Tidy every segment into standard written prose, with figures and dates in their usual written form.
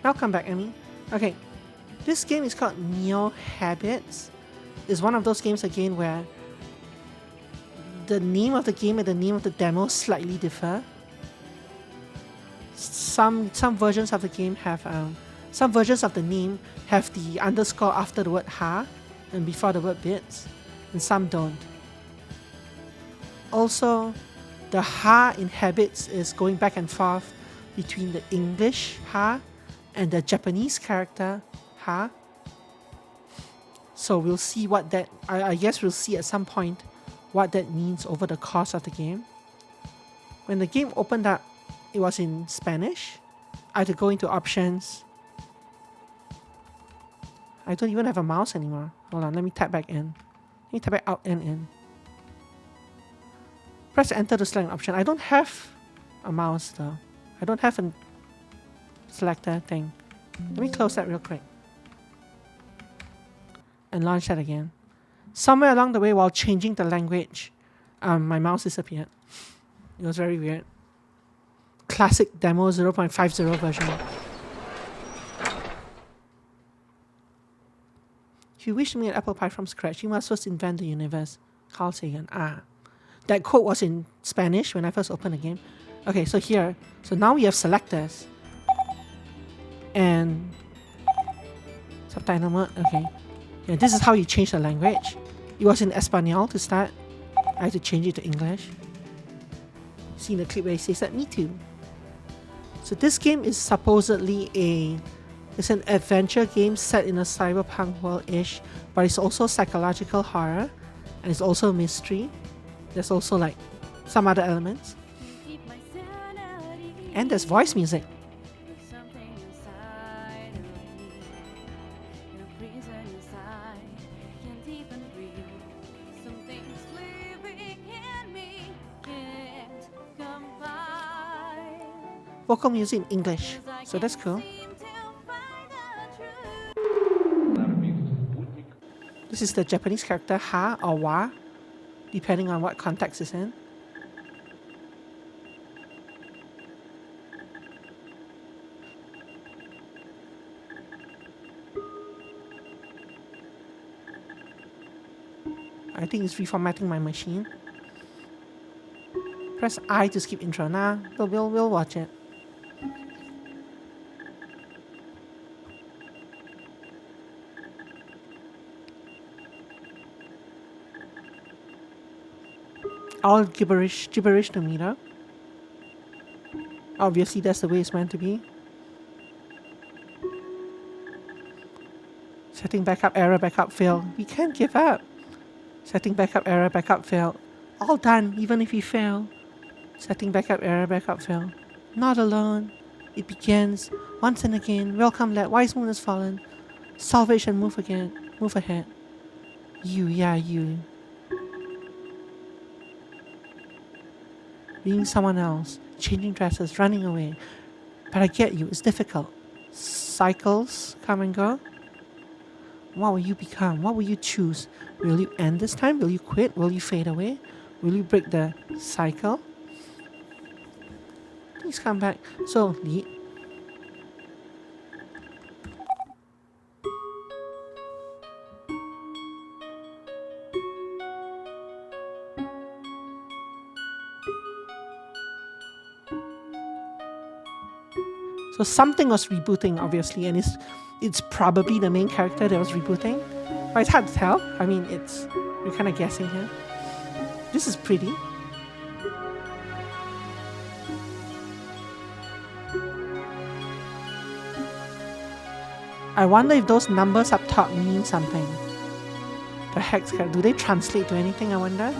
Welcome back, Emmy. Okay, this game is called HaBits. It's one of those games again where the name of the game and the name of the demo slightly differ. Some versions of the game have some versions of the name have the underscore after the word ha and before the word bits, and some don't. Also, the ha in HaBits is going back and forth between the English ha and the Japanese character ha. So we'll see what that, I guess we'll see at some point what that means over the course of the game. When the game opened up, it was in Spanish. I had to go into options. I don't even have a mouse anymore. Hold on, let me tap back in. Let me tap back out and in. Press enter to select an option. I don't have a mouse though. I don't have a selector thing. Let me close that real quick. And launch that again. Somewhere along the way while changing the language, my mouse disappeared. It was very weird. Classic demo 0.50 version. If you wish to make an apple pie from scratch, you must first invent the universe. Carl Sagan. That quote was in Spanish when I first opened the game. Okay, so here. So now we have selectors. And subtitle mode. Okay. Yeah, this is how you change the language. It was in Espanol to start. I had to change it to English. See in the clip where he says that, me too. So this game is supposedly it's an adventure game set in a cyberpunk world-ish, but it's also psychological horror, and it's also mystery. There's also like some other elements. And there's voice music. Vocal music in English, so that's cool. This is the Japanese character ha or wa, depending on what context it's in. I think it's reformatting my machine. Press I to skip intro. Nah, we'll watch it. All gibberish to me though. Obviously that's the way it's meant to be. Setting backup error, backup failed. We can't give up. Setting backup error, backup failed. All done, even if we fail. Setting backup error, backup failed. Not alone. It begins once and again. Welcome, lad. Wise moon has fallen. Salvage and move again. Move ahead. You. Being someone else, changing dresses, running away. But I get you, it's difficult. Cycles come and go. What will you become? What will you choose? Will you end this time? Will you quit? Will you fade away? Will you break the cycle? Please come back. So, lead. So something was rebooting, obviously, and it's probably the main character that was rebooting. But it's hard to tell. I mean, we're kind of guessing here. This is pretty. I wonder if those numbers up top mean something. The hex, do they translate to anything, I wonder?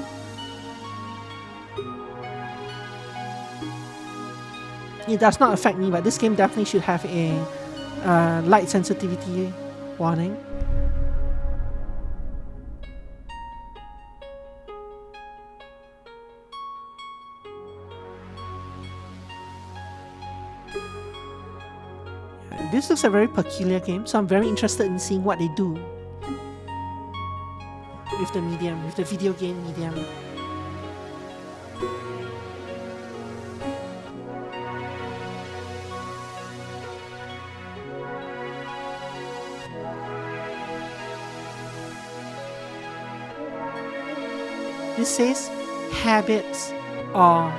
It does not affect me, but this game definitely should have a light sensitivity warning. This looks a very peculiar game, so I'm very interested in seeing what they do with the medium, with the video game medium. This says HaBits or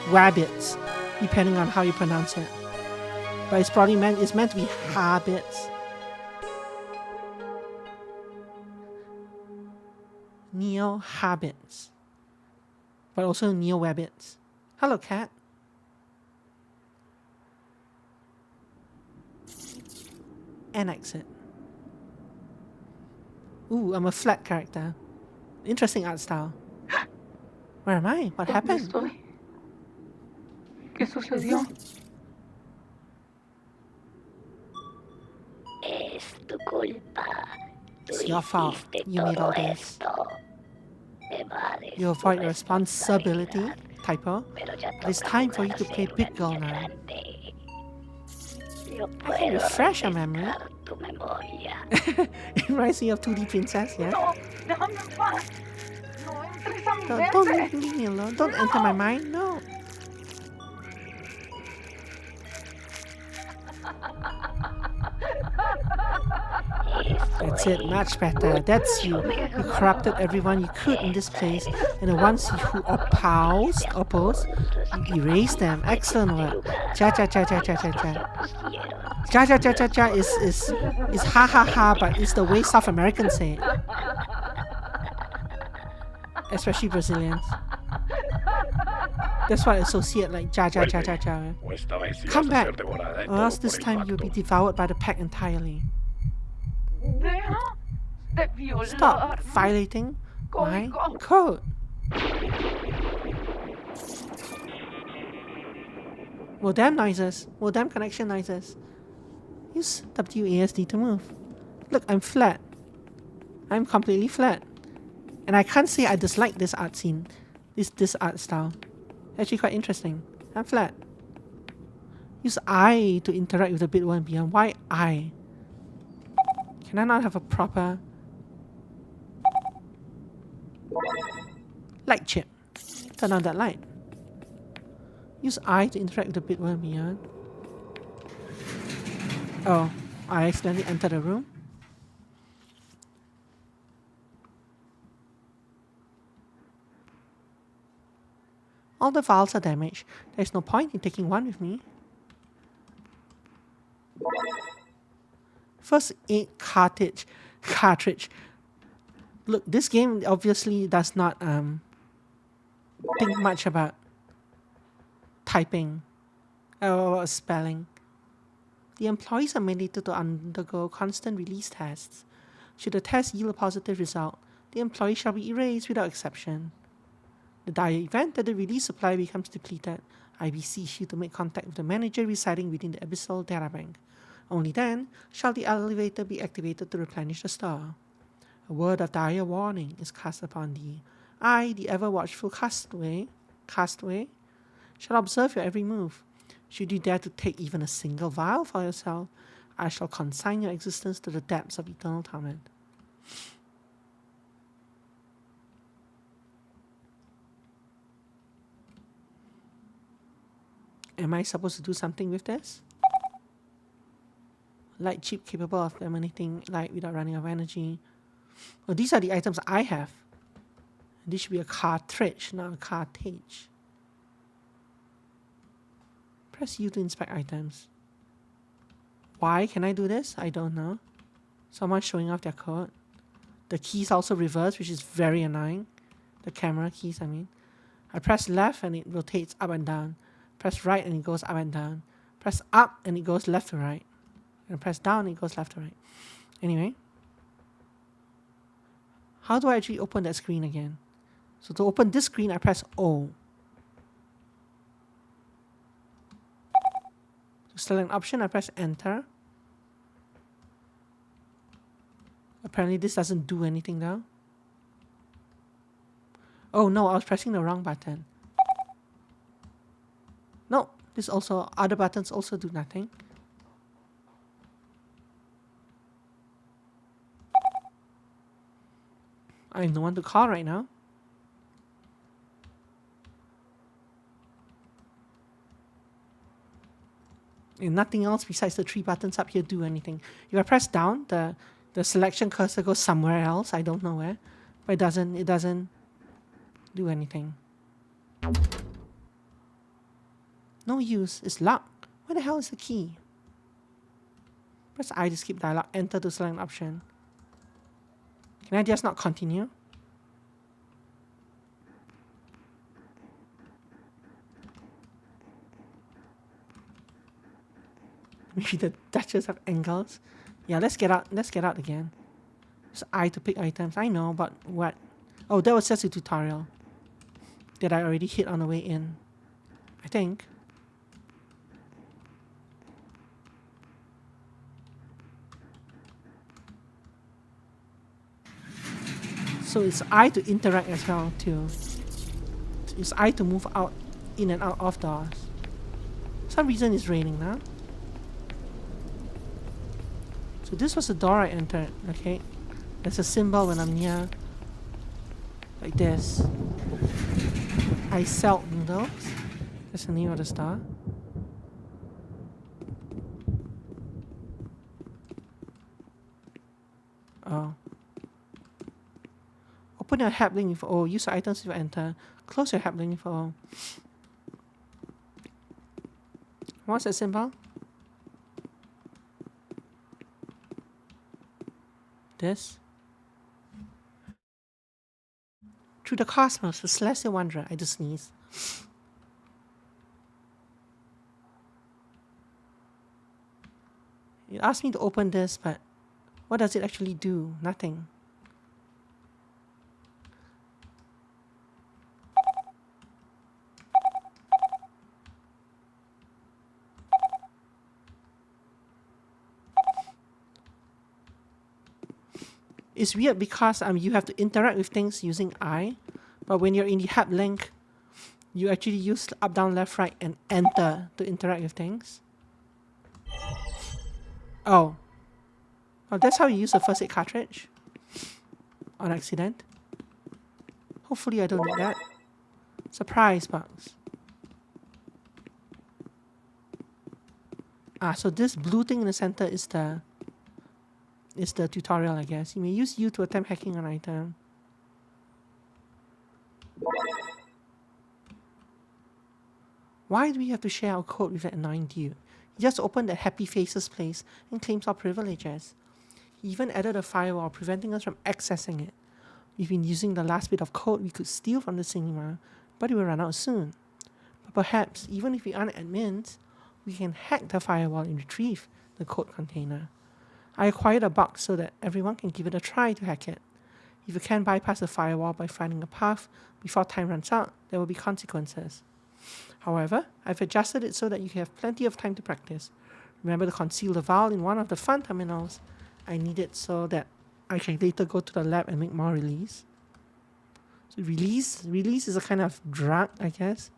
WaBits, depending on how you pronounce it. But it's meant to be HaBits. Neo HaBits. But also Neo WaBits. Hello, cat. And exit. Ooh, I'm a flat character. Interesting art style. Where am I? What happened? ¿Qué sucedió? It's your fault. You made all this. You avoid your responsibility, typo. But it's time for you to play big girl now. I can refresh your memory. It reminds me of 2D Princess, yeah? No, déjame en paz. No entres a mi Don't mente. leave me alone. Don't enter my mind. No. That's it, much better. That's you. You corrupted everyone you could in this place, and the ones who opposed, you erased them. Excellent work. Cha cha cha cha cha cha cha. Cha cha cha cha cha is ha ha ha, but it's the way South Americans say it. Especially Brazilians. That's why I associate like ja ja ja ja ja. Come back, or else this time you'll be devoured by the pack entirely. Deja de violar. Stop violating my code. Modem noises. Modem connection noises. Use WASD to move. Look, I'm flat. I'm completely flat. And I can't say I dislike this art scene. This art style. Actually quite interesting. I'm flat. Use I to interact with the bit 1 beyond. Why I? Can I not have a proper light chip? Turn on that light. Use I to interact with the bit 1 beyond. Oh, I accidentally entered the room. All the files are damaged. There's no point in taking one with me. First aid cartridge. Look, this game obviously does not think much about typing or spelling. The employees are mandated to undergo constant release tests. Should the test yield a positive result, the employee shall be erased without exception. The dire event that the release supply becomes depleted, I beseech you to make contact with the manager residing within the Abyssal Databank. Only then shall the elevator be activated to replenish the store. A word of dire warning is cast upon thee. I, the ever-watchful castaway, shall observe your every move. Should you dare to take even a single vial for yourself, I shall consign your existence to the depths of eternal torment. Am I supposed to do something with this? Light chip capable of emanating light without running out of energy. Oh, these are the items I have. This should be a cartridge, not a cartridge. Press U to inspect items. Why can I do this? I don't know. Someone's showing off their code. The keys also reverse, which is very annoying. The camera keys, I mean. I press left and it rotates up and down. Press right and it goes up and down. Press up and it goes left to right. And press down and it goes left to right. Anyway. How do I actually open that screen again? So to open this screen, I press O. To select an option, I press enter. Apparently this doesn't do anything now. Oh no, I was pressing the wrong button. No, this also, other buttons also do nothing. I have no one to call right now. And nothing else besides the 3 buttons up here do anything. If I press down, the selection cursor goes somewhere else. I don't know where. But it doesn't do anything. No use. It's locked. Where the hell is the key? Press I to skip dialog. Enter to select an option. Can I just not continue? Maybe the Duchess of angles. Yeah, let's get out. Let's get out again. It's I to pick items. I know, but what? Oh, that was just a tutorial that I already hit on the way in. I think. So it's I to interact as well too. It's I to move out, in and out of doors. For some reason it's raining now. So this was the door I entered, okay? There's a symbol when I'm near, like this. I sell noodles. That's the name of the store. Oh. Open your HaB link with O. Use the items to enter. Close your HaB link with O. What's that symbol? This. Through the cosmos, the celestial wanderer. I just sneeze. It asked me to open this, but what does it actually do? Nothing. It's weird because you have to interact with things using I, but when you're in the HaB link, you actually use up, down, left, right, and enter to interact with things. Oh. Oh, that's how you use the first aid cartridge? On accident? Hopefully I don't need that. Surprise box. Ah, so this blue thing in the center is the tutorial, I guess. You may use U to attempt hacking an item. Why do we have to share our code with that annoying dude? He just opened that Happy Faces place and claims our privileges. He even added a firewall preventing us from accessing it. We've been using the last bit of code we could steal from the cinema, but it will run out soon. But perhaps, even if we aren't admins, we can hack the firewall and retrieve the code container. I acquired a box so that everyone can give it a try to hack it. If you can't bypass the firewall by finding a path before time runs out, there will be consequences. However, I've adjusted it so that you can have plenty of time to practice. Remember to conceal the vial in one of the fun terminals. I need it so that I can later go to the lab and make more release. So release is a kind of drug, I guess,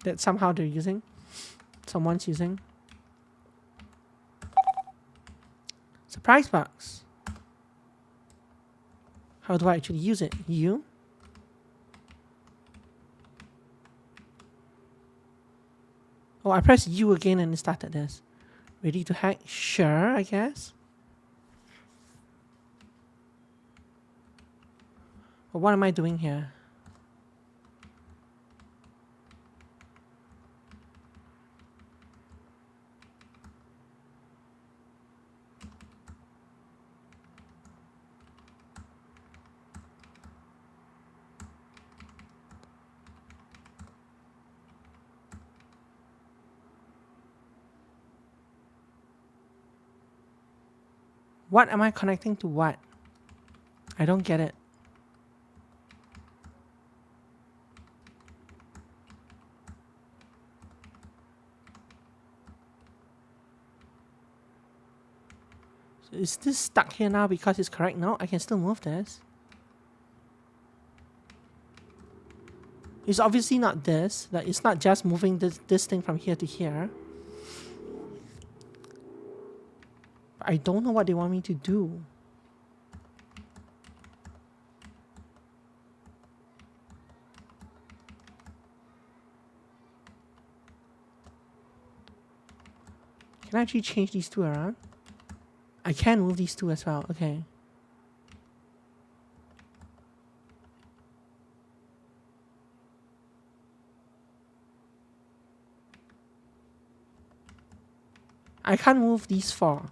that somehow they're using. Someone's using. Surprise box. How do I actually use it? U? Oh, I pressed U again and it started this. Ready to hack? Sure, I guess. But what am I doing here? What am I connecting to what? I don't get it. So is this stuck here now because it's correct? No, I can still move this. It's obviously not this. Like, it's not just moving this thing from here to here. I don't know what they want me to do. Can I actually change these two around? I can move these two as well. Okay. I can't move these 4.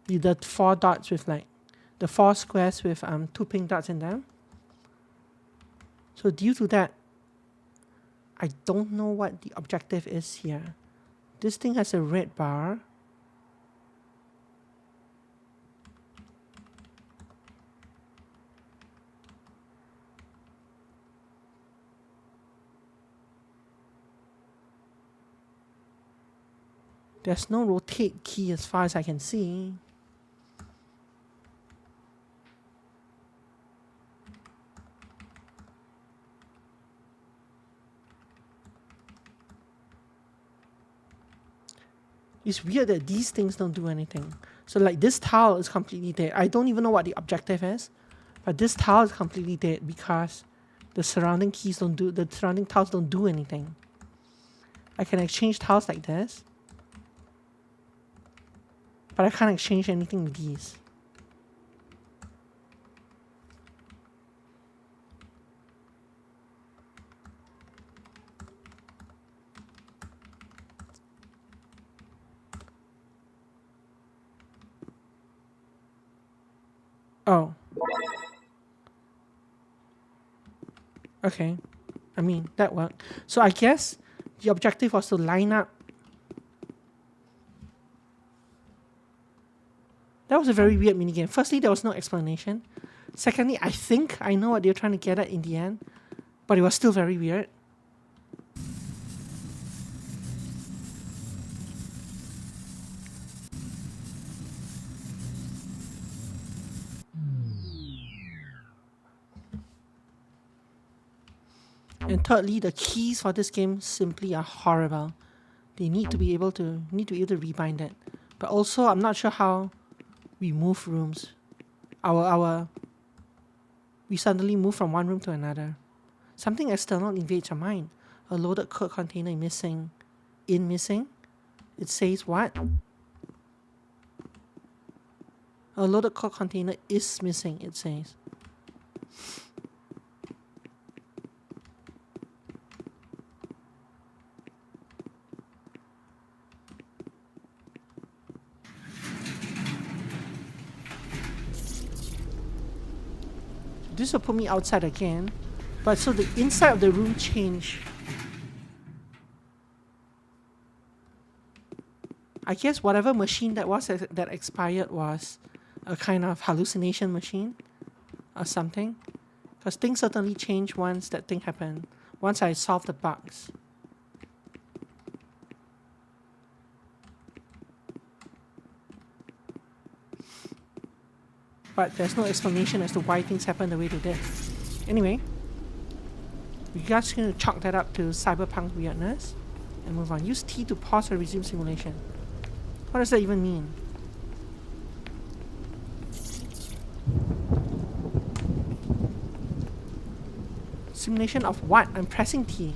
The 4 dots with like the 4 squares with 2 pink dots in them. So due to that, I don't know what the objective is here. This thing has a red bar. There's no rotate key as far as I can see. It's weird that these things don't do anything. So like this tile is completely dead. I don't even know what the objective is, but this tile is completely dead because the surrounding tiles don't do anything. I can exchange tiles like this, but I can't exchange anything with these. Oh. Okay. I mean, that worked. So I guess the objective was to line up. That was a very weird minigame. Firstly, there was no explanation. Secondly, I think I know what they're trying to get at in the end, but it was still very weird. And thirdly, the keys for this game simply are horrible. They need to be able to rebind it. But also, I'm not sure how we move rooms. We suddenly move from one room to another. Something external invades your mind. A loaded code container missing. Missing? It says what? A loaded code container is missing, it says. This will put me outside again. But so the inside of the room changed. I guess whatever machine that was that expired was a kind of hallucination machine or something. Because things certainly changed once that thing happened. Once I solved the bugs. But there's no explanation as to why things happen the way they did. Anyway, we're just going to chalk that up to cyberpunk weirdness and move on. Use T to pause or resume simulation. What does that even mean? Simulation of what? I'm pressing T.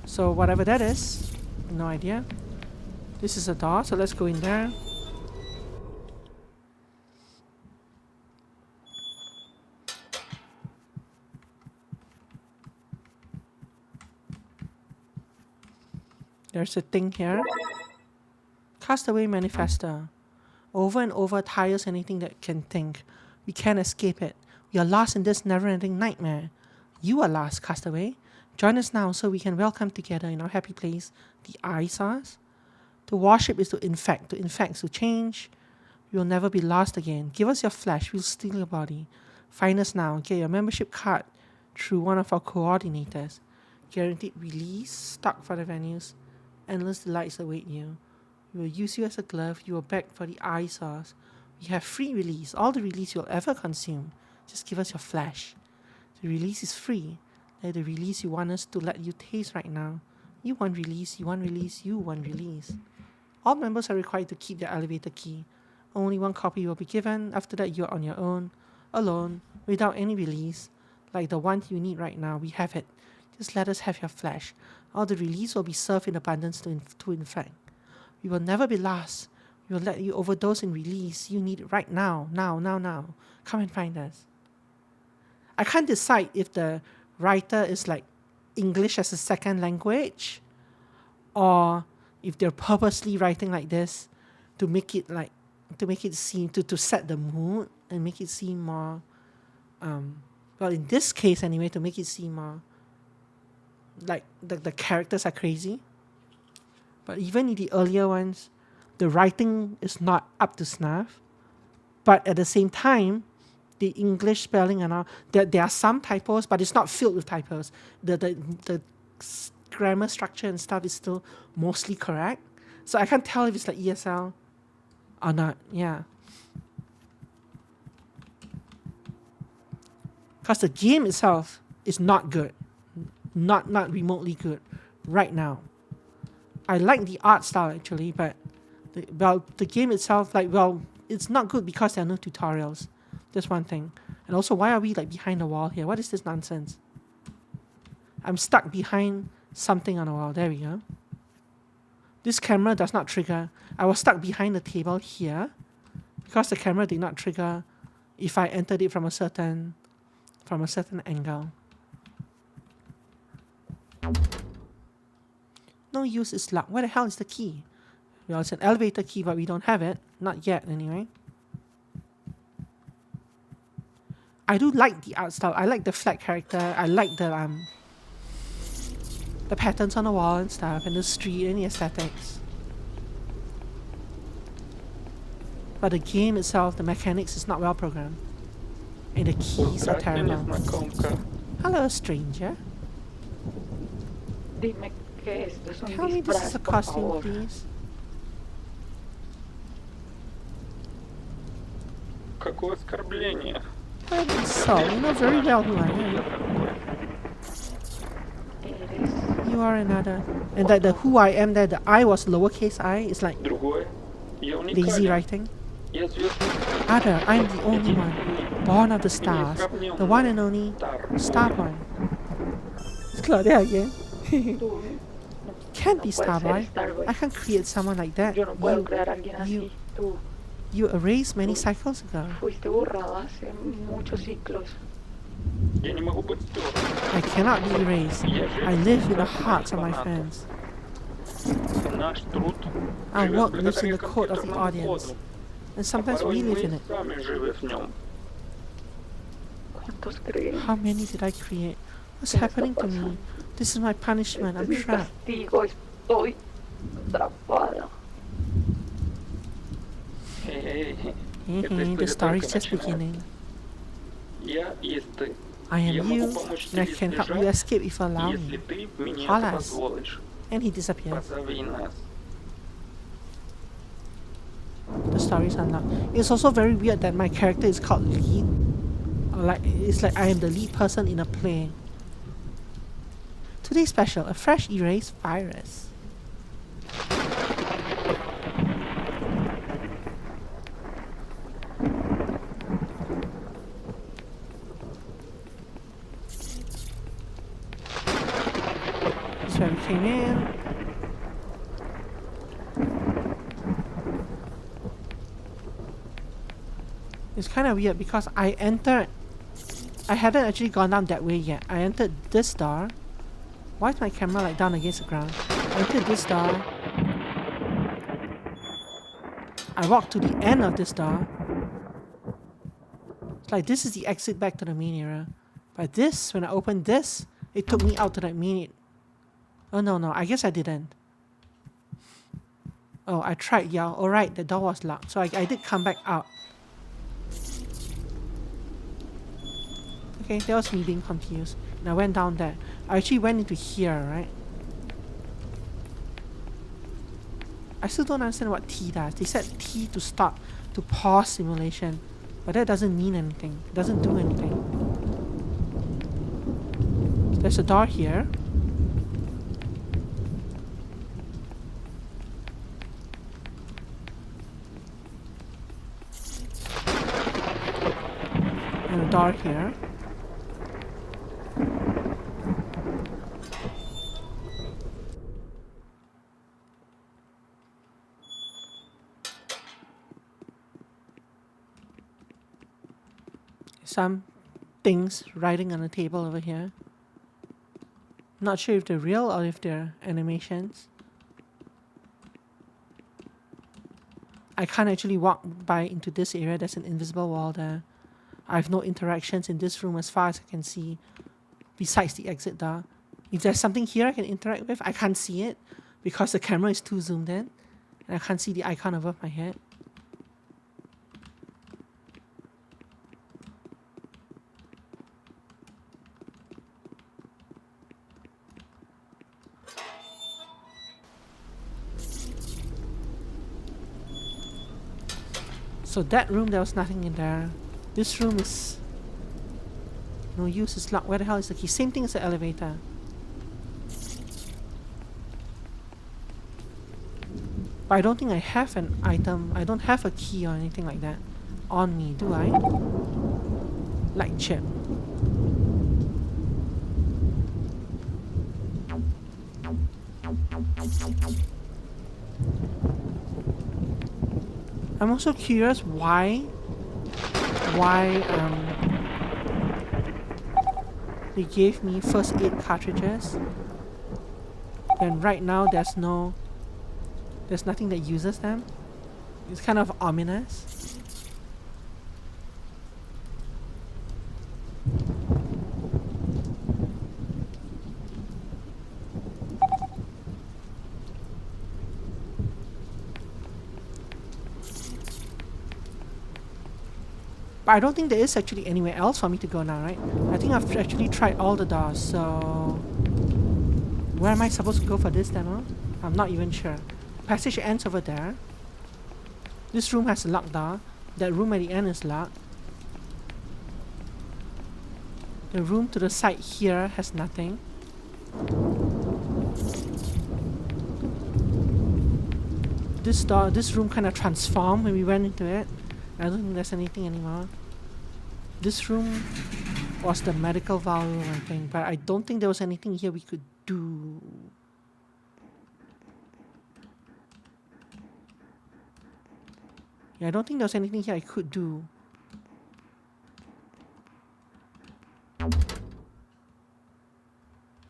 So whatever that is, no idea. This is a door, so let's go in there. There's a thing here. Castaway Manifesto. Over and over tires anything that can think. We can't escape it. We are lost in this never-ending nightmare. You are lost, Castaway. Join us now so we can welcome together in our happy place the eye sauce. To worship is to infect is to change. We will never be lost again. Give us your flesh, we'll steal your body. Find us now, get your membership card through one of our coordinators. Guaranteed release, stock for the venues. Endless delights await you. We will use you as a glove, you will beg for the eye sauce. We have free release, all the release you'll ever consume. Just give us your flesh. The release is free. Like the release you want us to let you taste right now. You want release, you want release, you want release. All members are required to keep their elevator key. Only one copy will be given. After that, you're on your own, alone, without any release. Like the one you need right now, we have it. Just let us have your flesh. All the release will be served in abundance to infect. We will never be lost. We will let you overdose in release. You need it right now, now. Come and find us. I can't decide if the writer is like English as a second language, or if they're purposely writing like this to make it seem to set the mood and make it seem more well, in this case anyway, to make it seem more like the characters are crazy. But even in the earlier ones, the writing is not up to snuff. But at the same time, the English spelling and all, there are some typos, but it's not filled with typos. The grammar structure and stuff is still mostly correct. So I can't tell if it's like ESL or not. Yeah. Because the game itself is not good. Not remotely good right now. I like the art style actually, but the game itself, it's not good because there are no tutorials. That's one thing. And also, why are we like behind the wall here? What is this nonsense? I'm stuck behind something on the wall. There we go. This camera does not trigger. I was stuck behind the table here because the camera did not trigger if I entered it from a certain angle. No use is locked. Where the hell is the key? Well, it's an elevator key, but we don't have it. Not yet, anyway. I do like the art style. I like the flat character. I like the patterns on the wall and stuff, and the street and the aesthetics. But the game itself, the mechanics is not well programmed. And the keys are terrible. Hello, stranger. Dime que esto es un Tell me this is disfraz, a por costume, favor. please. Какое оскорбление. What an insult. You know very well who I am. Eres You are another. And that the who I am there, the I was lowercase I, is like Другое. Я lazy уникален. writing. Я звездный Other, I'm the only one. Born of the stars. The one and only Starboy. It's Claudia again. tú. Can't be No puedes ser Starboy. Starboy. I can't create someone like that. Yo no puedo crear a alguien you, así. Tú you erased many cycles ago. fuiste borrado hace muchos ciclos. Я не могу быть стерт. I cannot be erased. I live in the hearts of my fans. Наш труд Our живет work lives in благодаря the court of the компьютерному audience. коду. And А sometimes порой we live мы in it. сами живы в нем. ¿Cuántos creen? How many did I create? What's ¿Qué me está happening to me? pasando? This is my punishment. Este I'm es mi trapped. castigo. Estoy atrapada. Эй, Hey, эта hey, the история story's только just начинается. beginning. Я есть ты. I Я am могу you, помочь and I тебе can help you избежать, escape if you allow если me. ты мне Holla это us. позволишь. And he disappears. Позови нас. The story's unlocked. It's also very weird that my character is called lead. Or like it's like I am the lead person in a play. Today's special, a fresh erased virus. This is where we came in. It's kind of weird because I hadn't actually gone down that way yet. I entered this door. Why is my camera like down against the ground? I entered this door. I walked to the end of this door. It's like this is the exit back to the main area. But this, when I opened this, it took me out to that main. Oh no, I guess I didn't. Oh, I tried, yeah. Alright, the door was locked. So I did come back out. Okay, that was me being confused. And I went down there. I actually went into here, right? I still don't understand what T does. They said T to stop, to pause simulation. But that doesn't mean anything. It doesn't do anything. There's a door here. And a door here. Some things riding on a table over here. Not sure if they're real or if they're animations. I can't actually walk by into this area. There's an invisible wall there. I have no interactions in this room as far as I can see, besides the exit door. If there's something here I can interact with, I can't see it because the camera is too zoomed in and I can't see the icon above my head. So that room, there was nothing in there. This room is no use, it's locked. Where the hell is the key? Same thing as the elevator. But I don't think I have an item. I don't have a key or anything like that on me, do I? Light chip. I'm also curious why they gave me first aid cartridges and right now there's nothing that uses them. It's kind of ominous. But I don't think there is actually anywhere else for me to go now, right? I think I've actually tried all the doors, so where am I supposed to go for this demo? I'm not even sure. Passage ends over there. This room has a locked door. That room at the end is locked. The room to the side here has nothing. This door, this room kind of transformed when we went into it. I don't think there's anything anymore. This room was the medical vial room, I think, but I don't think there was anything here we could do. Yeah, I don't think there was anything here I could do.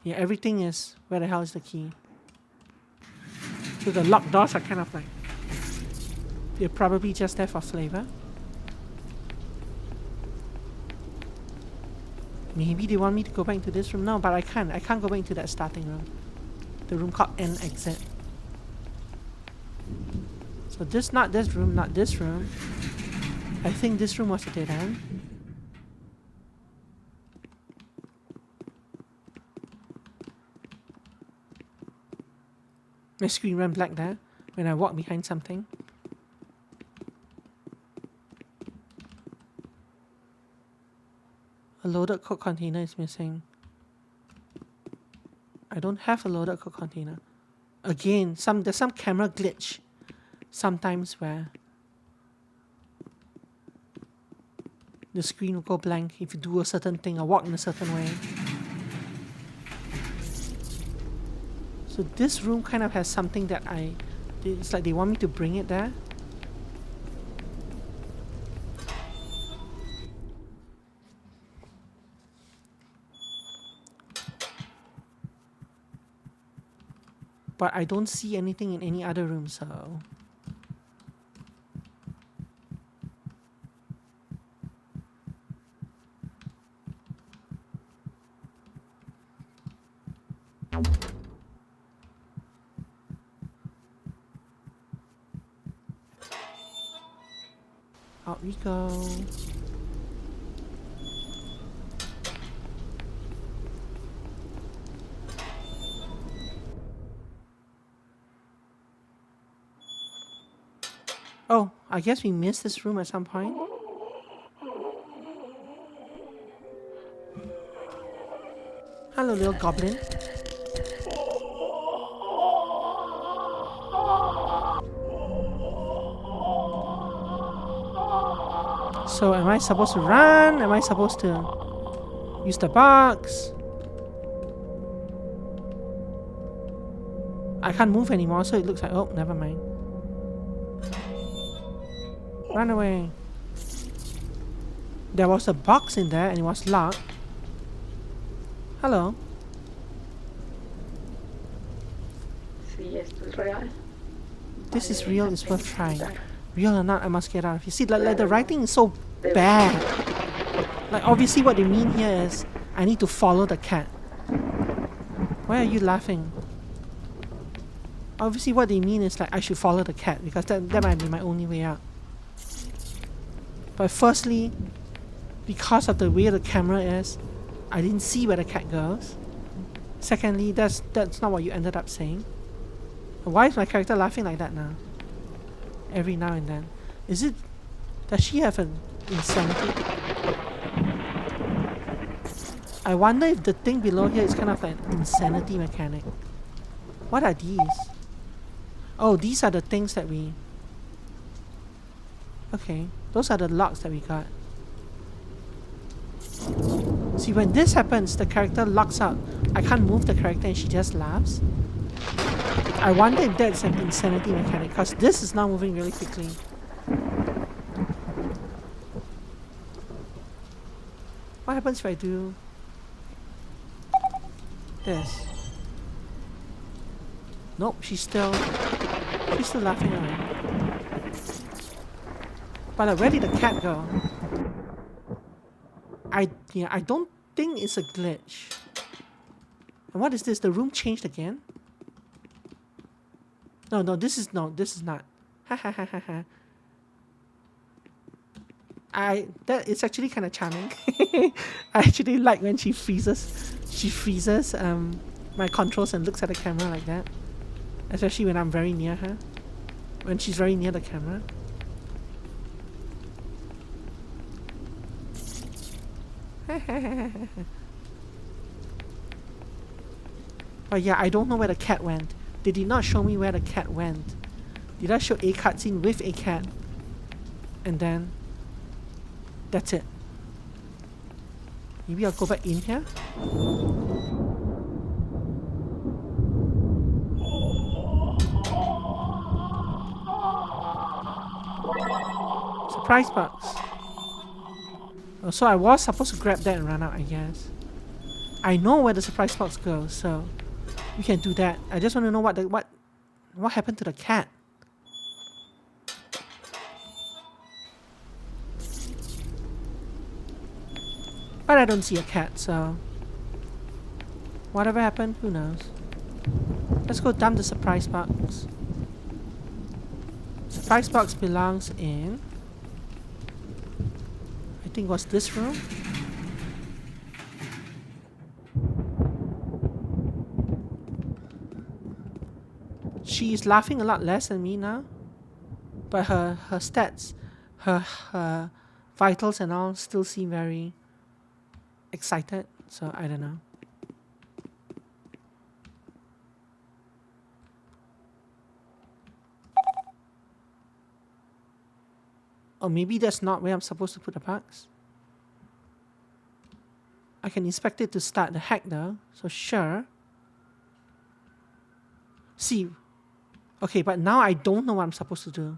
Yeah, everything is... Where the hell is the key? So the locked doors are kind of like... They're probably just there for flavor. Maybe they want me to go back into this room. No, but I can't. I can't go back into that starting room. The room called N exit. So this, not this room, not this room. I think this room was a dead end. My screen went black there when I walked behind something. A loaded Coke container is missing. I don't have a loaded Coke container. Again, there's some camera glitch sometimes where the screen will go blank if you do a certain thing or walk in a certain way. So this room kind of has something that it's like they want me to bring it there. But I don't see anything in any other room, so... Out we go. Oh, I guess we missed this room at some point. Hello, little goblin. So am I supposed to run? Am I supposed to use the box? I can't move anymore, so it looks like... Oh, never mind. Run away. There was a box in there and it was locked. Hello. Si esto es real. This is vale real, la it's pena worth trying. intentar. Real or not, I must get out of here. See, like the writing is so bad. Like obviously what they mean here is I need to follow the cat. Why are you laughing? Obviously what they mean is like I should follow the cat because that might be my only way out. But firstly, because of the way the camera is, I didn't see where the cat goes. Secondly, that's not what you ended up saying. Why is my character laughing like that now? Every now and then. Does she have an insanity? I wonder if the thing below here is kind of like an insanity mechanic. What are these? Oh, these are the things that we... Okay, those are the locks that we got. See, when this happens, the character locks out. I can't move the character and she just laughs. I wonder if that's an insanity mechanic, because this is now moving really quickly. What happens if I do this? Nope, she's still laughing away. But where did the cat go? I don't think it's a glitch. And what is this? The room changed again? No, this is not. Ha ha ha ha ha. It's actually kind of charming. I actually like when she freezes. She freezes my controls and looks at the camera like that. Especially when I'm very near her. When she's very near the camera. But yeah, I don't know where the cat went. They did not show me where the cat went. Did I show a cutscene with a cat? And then that's it. Maybe I'll go back in here. Surprise box. Oh, so I was supposed to grab that and run out, I guess. I know where the surprise box goes, so we can do that. I just want to know what happened to the cat. But I don't see a cat, so whatever happened, who knows. Let's go dump the surprise box. Surprise box belongs in, I think, was this room? She's laughing a lot less than me now, but her stats, her vitals and all still seem very excited, so I don't know. Or maybe that's not where I'm supposed to put the box. I can inspect it to start the hack though, so sure. See. Okay, but now I don't know what I'm supposed to do.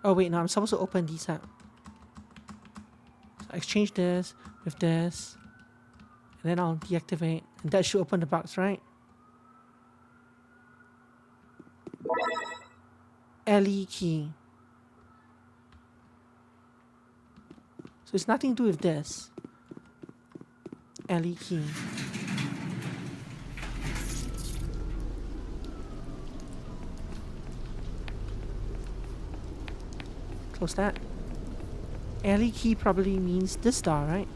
Oh wait, no, I'm supposed to open these up. So exchange this with this. And then I'll deactivate. And that should open the box, right? LE key. So it's nothing to do with this. LE key. Close that. LE key probably means this door, right?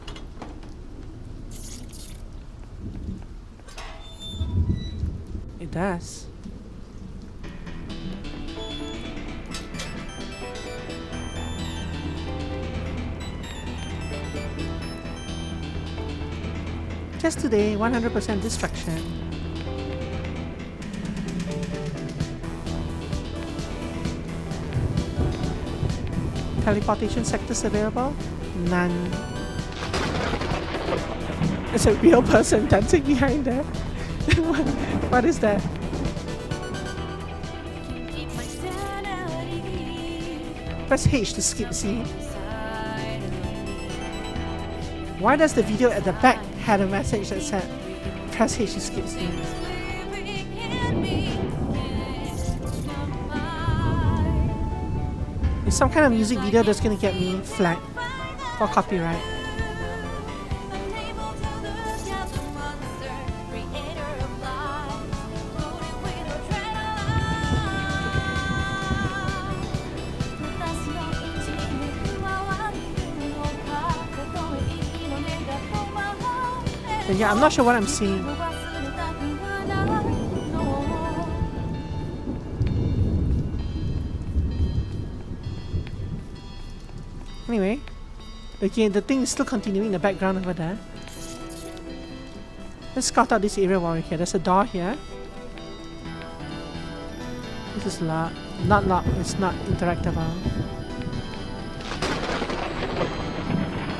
It does. Just today, 100% distraction. Teleportation sectors available? None. There's a real person dancing behind there. What is that? Press H to skip scene. Why does the video at the back had a message that said, press H to skip scenes? It's some kind of music video that's gonna get me flagged for copyright. But yeah, I'm not sure what I'm seeing. Anyway, okay, the thing is still continuing in the background over there. Let's scout out this area while we're here. There's a door here. This is locked. Not locked, it's not interactable.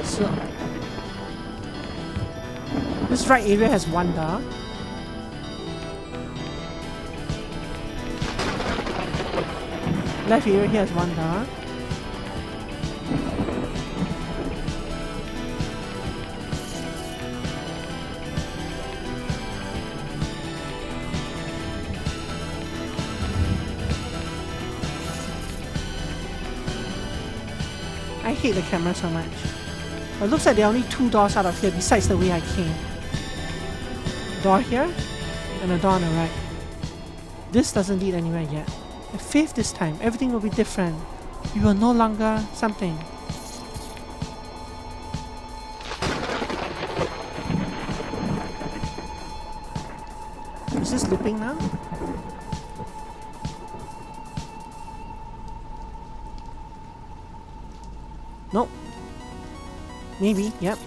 So, this right area has one door. Left area here has one door. I hate the camera so much. But it looks like there are only two doors out of here besides the way I came. Door here, and a door on the right. This doesn't lead anywhere yet. The fifth this time, everything will be different. We will no longer something. Is this looping now? Nope. Maybe, yep.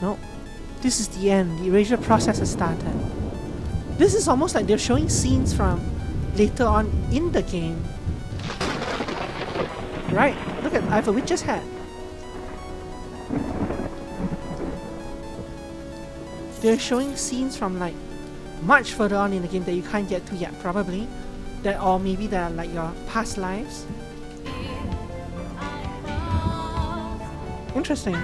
Nope. This is the end. The erasure process has started. This is almost like they're showing scenes from later on in the game. Right? Look at, I have a witch's hat. They're showing scenes from like much further on in the game that you can't get to yet, probably. That, or maybe they're like your past lives. Interesting.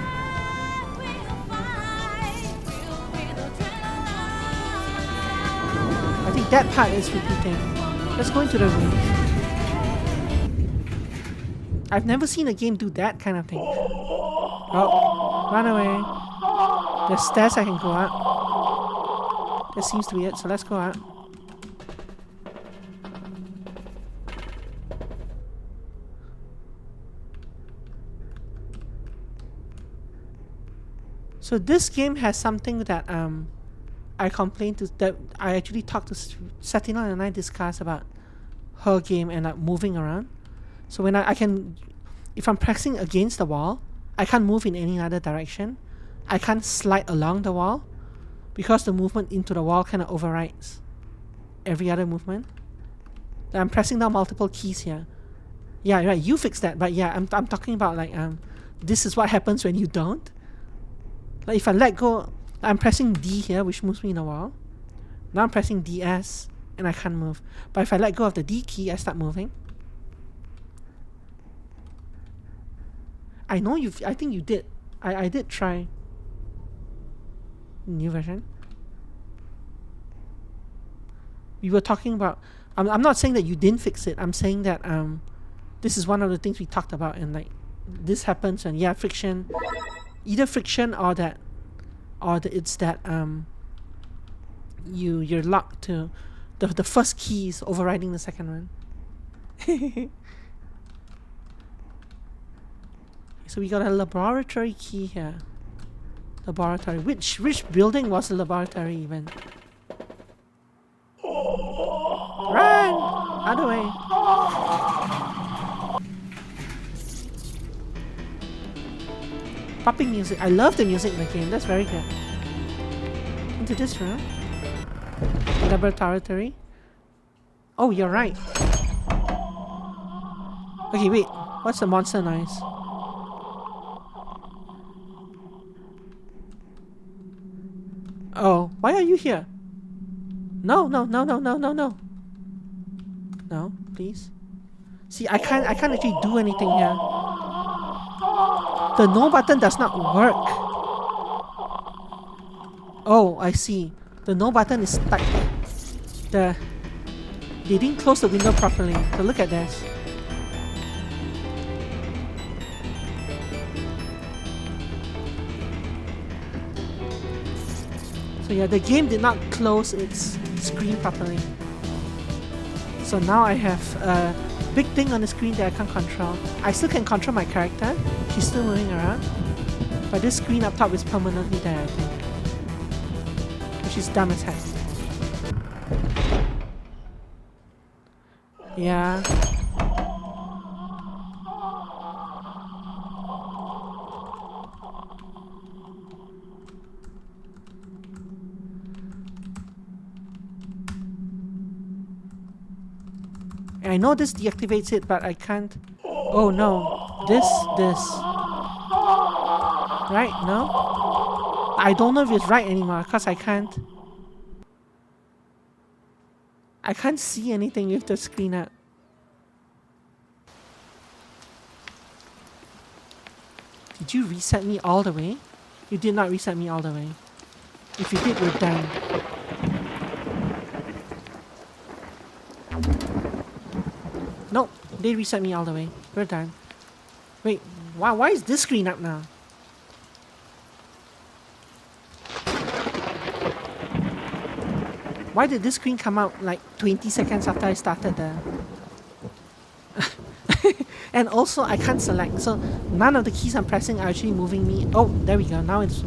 I think that part is repeating. Let's go into the room. I've never seen a game do that kind of thing. Oh, run away. There's stairs I can go up. That seems to be it, so let's go up. So this game has something that I complained to, that I actually talked to Satina and I discussed about her game and like moving around. So when I can, if I'm pressing against the wall, I can't move in any other direction. I can't slide along the wall because the movement into the wall kind of overrides every other movement. I'm pressing down multiple keys here. Yeah, right. You fixed that, but yeah, I'm talking about like this is what happens when you don't. Like if I let go, I'm pressing D here, which moves me in the wall. Now I'm pressing DS, and I can't move. But if I let go of the D key, I start moving. I know I think you did. I did try. New version. We were talking about. I'm not saying that you didn't fix it. I'm saying that this is one of the things we talked about, and like this happens when friction. Either friction or that, it's that you're locked to the first key is overriding the second one. So we got a laboratory key here. Laboratory. Which building was the laboratory even? Run! Other way. Popping music. I love the music in the game. That's very good. Into this room. Laboratory. Oh, you're right. Okay, wait. What's the monster noise? Oh, why are you here? No, no, no, no, no, no, no. No, please. See, I can't actually do anything here. The no button does not work. Oh, I see. The no button is stuck. They didn't close the window properly. So look at this. So yeah, the game did not close its screen properly. So now I have a big thing on the screen that I can't control. I still can control my character. She's still moving around. But this screen up top is permanently there, I think. Which is dumb as heck. Yeah. I know this deactivates it, but I can't. Oh no. This. Right? No? I don't know if it's right anymore because I can't see anything with the screen up. Did you reset me all the way? You did not reset me all the way. If you did, we're done. Nope, they reset me all the way. We're done. Wait, why is this screen up now? Why did this screen come out like 20 seconds after I started the... And also I can't select, so none of the keys I'm pressing are actually moving me. Oh, there we go, now it's...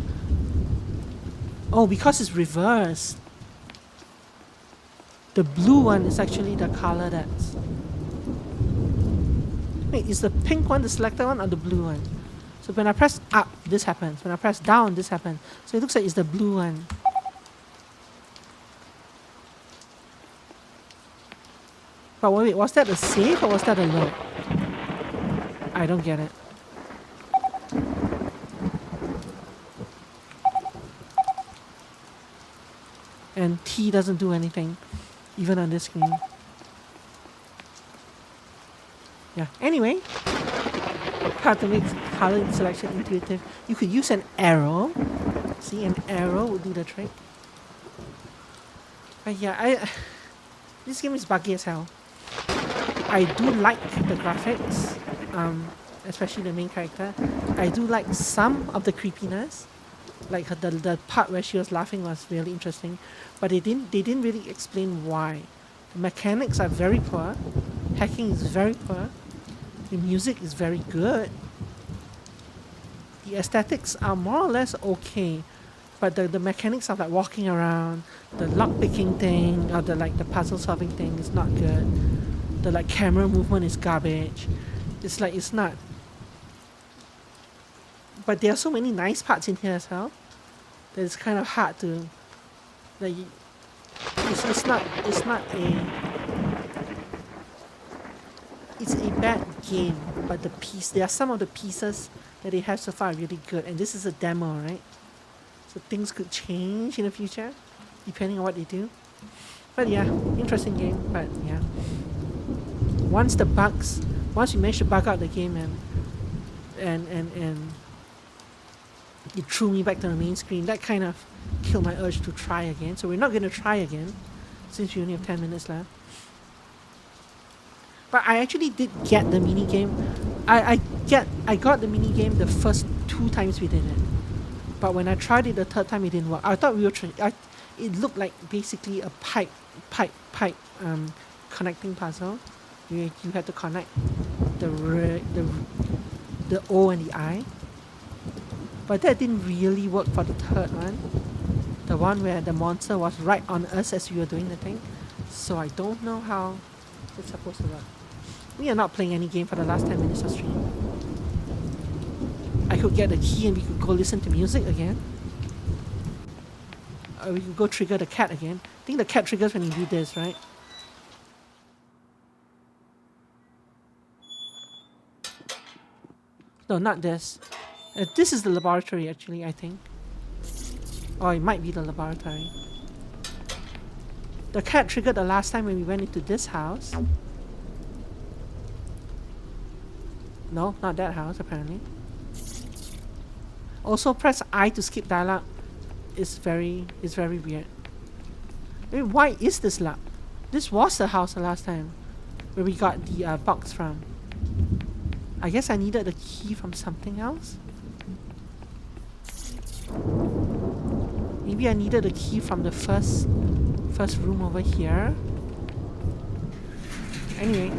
Oh, because it's reversed. The blue one is actually the color that's... Wait, is the pink one the selected one or the blue one? So when I press up, this happens. When I press down, this happens. So it looks like it's the blue one. But wait, was that a save or was that a load? I don't get it. And T doesn't do anything, even on this screen. Yeah, anyway, how to make color selection intuitive. You could use an arrow. See, an arrow would do the trick. But yeah, this game is buggy as hell. I do like the graphics, especially the main character. I do like some of the creepiness, like the part where she was laughing was really interesting, but they didn't really explain why. The mechanics are very poor, hacking is very poor, the music is very good, the aesthetics are more or less okay, but the mechanics of like walking around, the lock picking thing, or the puzzle solving thing is not good. The like camera movement is garbage. It's like it's not. But there are so many nice parts in here as well that it's kind of hard to like. It's not a. It's a bad game, but there are some of the pieces that they have so far are really good, and this is a demo, right? So things could change in the future, depending on what they do. But yeah, interesting game. But yeah. Once you manage to bug out the game and it threw me back to the main screen, that kind of killed my urge to try again. So we're not going to try again since we only have 10 minutes left. But I actually did get the mini game. I got the mini game the first 2 times we did it. But when I tried it the third time, it didn't work. I thought we were it looked like basically a pipe connecting puzzle. You had to connect the O and the I. But that didn't really work for the third one. The one where the monster was right on us as we were doing the thing. So I don't know how it's supposed to work. We are not playing any game for the last 10 minutes of stream. I could get the key and we could go listen to music again. Or we could go trigger the cat again. I think the cat triggers when you do this, right? No, not this. This is the laboratory, actually, I think. Or it might be the laboratory. The cat triggered the last time when we went into this house. No, not that house, apparently. Also, press I to skip dialogue. It's very weird. Wait, why is this lab? This was the house the last time where we got the box from. I guess I needed the key from something else. Maybe I needed a key from the first room over here. Anyway,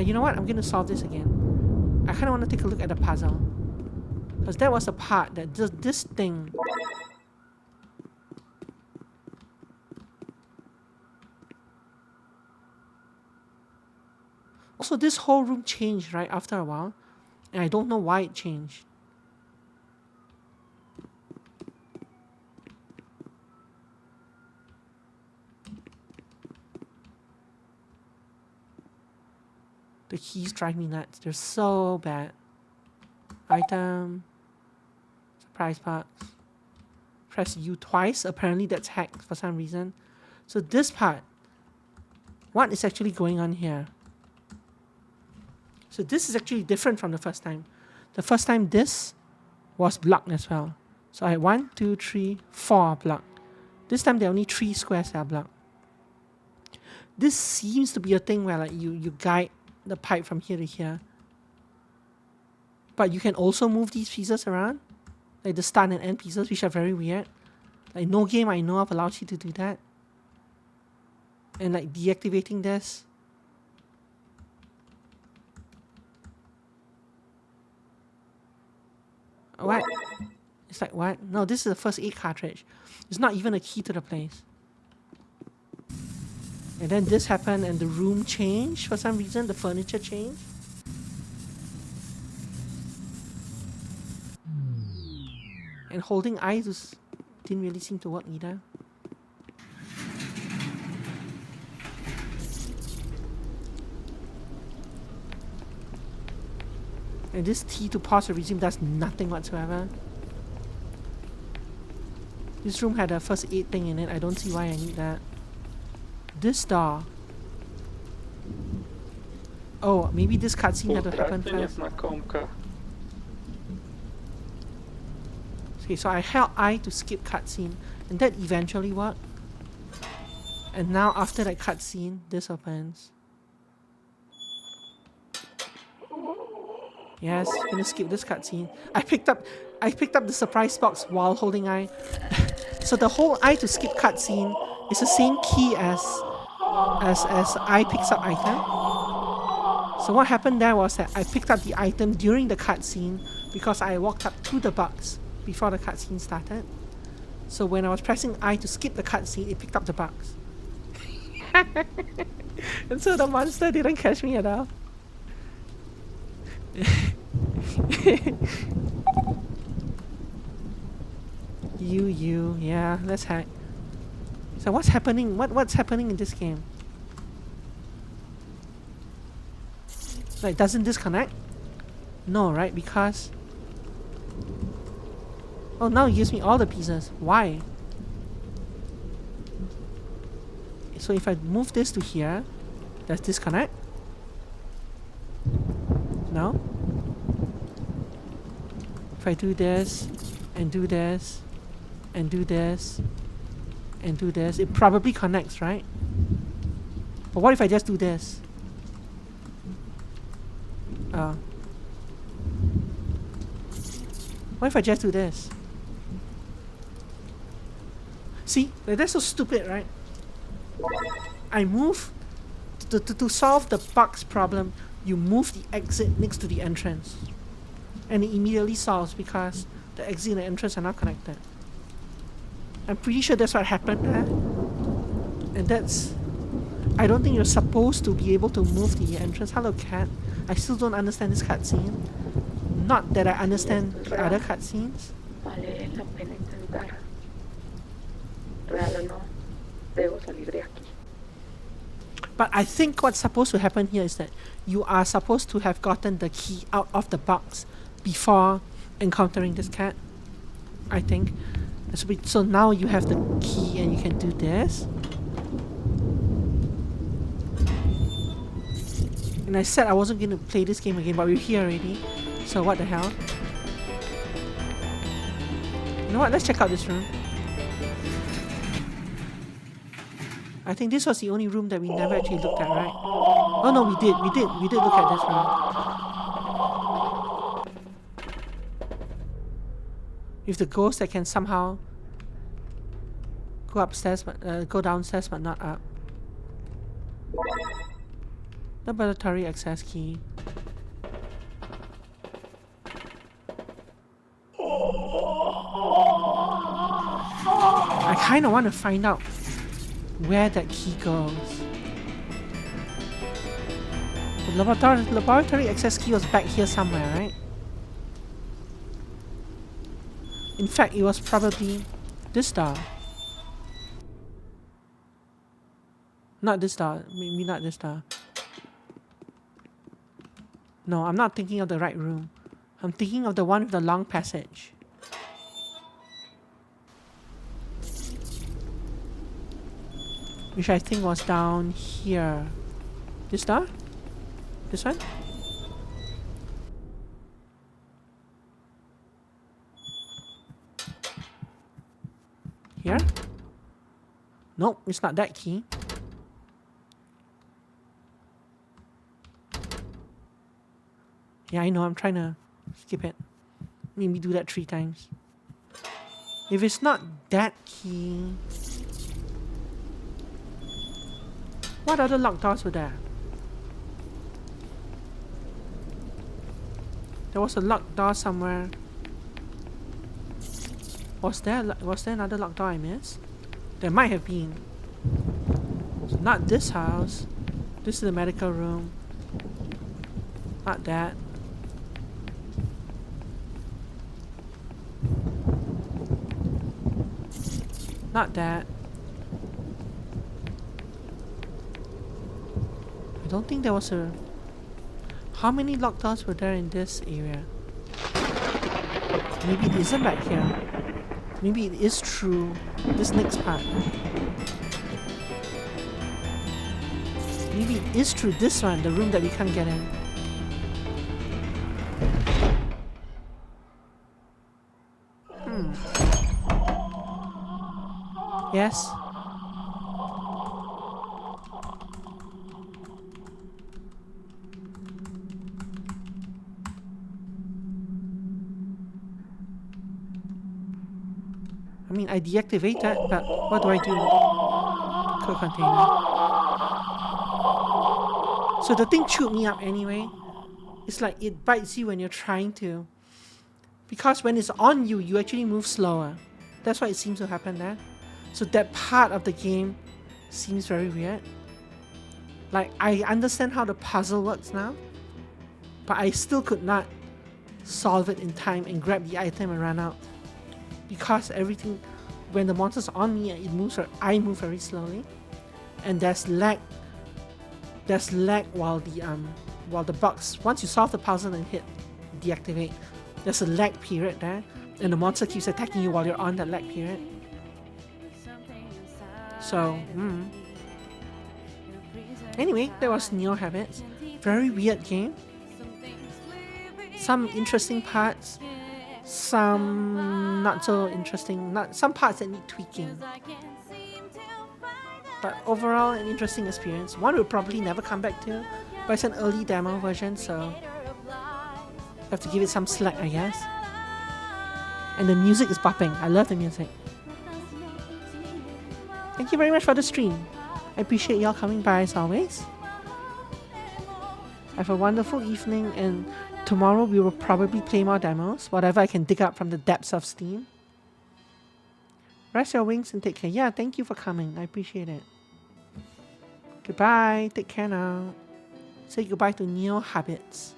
you know what? I'm gonna solve this again. I kind of want to take a look at the puzzle, because that was the part that this thing. Also, this whole room changed right after a while, and I don't know why it changed. The keys drive me nuts. They're so bad. Item. Surprise box. Press U twice. Apparently that's hacked for some reason. So this part. What is actually going on here? So this is actually different from the first time. The first time this was blocked as well. So I had 1, 2, 3, 4 blocked. This time there are only 3 squares that are blocked. This seems to be a thing where like you guide the pipe from here to here. But you can also move these pieces around. Like the start and end pieces, which are very weird. Like no game I know of allows you to do that. And like deactivating this. What? It's like what? No, this is the first aid cartridge. It's not even a key to the place. And then this happened and the room changed for some reason. The furniture changed. And holding I just didn't really seem to work either. And this T to pause or resume does nothing whatsoever. This room had a first aid thing in it. I don't see why I need that. This door. Oh, maybe this cutscene had to happen first. Okay, so I held I to skip cutscene, and that eventually worked. And now after that cutscene, this opens. Yes, gonna skip this cutscene. I picked up the surprise box while holding I. So the whole I to skip cutscene is the same key as I picks up item. So what happened there was that I picked up the item during the cutscene because I walked up to the box before the cutscene started. So when I was pressing I to skip the cutscene, it picked up the box. And so the monster didn't catch me at all. Yeah, let's hack. So what's happening? What's happening in this game? Like, doesn't this connect? No, right? Because... Oh, now it gives me all the pieces. Why? So if I move this to here, does this connect? No? If I do this, and do this, and do this, and do this, it probably connects, right? But what if I just do this? What if I just do this? See, that's so stupid, right? I move to solve the box problem. You move the exit next to the entrance, and it immediately solves because the exit and the entrance are not connected. I'm pretty sure that's what happened there, and that's... I don't think you're supposed to be able to move the entrance. Hello, cat. I still don't understand this cutscene. Not that I understand the other cutscenes. Vale la pena intentar. Real o no, debo salir de aquí. But I think what's supposed to happen here is that you are supposed to have gotten the key out of the box before encountering this cat. I think. So now you have the key and you can do this. And I said I wasn't going to play this game again, but we're here already. So what the hell? You know what? Let's check out this room. I think this was the only room that we never actually looked at, right? Oh no, we did look at this room. With the ghost that can somehow go upstairs, but go downstairs, but not up. Laboratory access key. I kind of want to find out where that key goes. The laboratory access key was back here somewhere, right? In fact, it was probably this door. Not this door. Maybe not this door. No, I'm not thinking of the right room. I'm thinking of the one with the long passage. Which I think was down here. This door? This one? Here? Nope, it's not that key. Yeah, I know, I'm trying to skip it. Maybe do that 3 times. If it's not that key... What other locked doors were there? There was a locked door somewhere. Was there another locked door I missed? There might have been. So not this house. This is the medical room. Not that. Not that. I don't think there was a... How many locked doors were there in this area? Maybe it isn't back here. Maybe it is true. This next part. Maybe it is true. This one, the room that we can't get in. Yes? I mean, I deactivate that, but what do I do? Code container. So the thing chewed me up anyway. It's like it bites you when you're trying to. Because when it's on you, you actually move slower. That's why it seems to happen there. So that part of the game seems very weird. Like, I understand how the puzzle works now, but I still could not solve it in time and grab the item and run out. Because everything, when the monster's on me, it moves, I move very slowly, and there's lag. There's lag while the box, once you solve the puzzle and hit deactivate, there's a lag period there, and the monster keeps attacking you while you're on that lag period. So, anyway, that was Neo HaBits. Very weird game. Some interesting parts. Some not so interesting, some parts that need tweaking. But overall, an interesting experience. One we'll probably never come back to, but it's an early demo version, so have to give it some slack, I guess. And the music is popping. I love the music. Thank you very much for the stream. I appreciate y'all coming by as always. Have a wonderful evening, and tomorrow we will probably play more demos, whatever I can dig up from the depths of Steam. Rest your wings and take care. Yeah, thank you for coming. I appreciate it. Goodbye. Take care now. Say goodbye to Neo HaBits.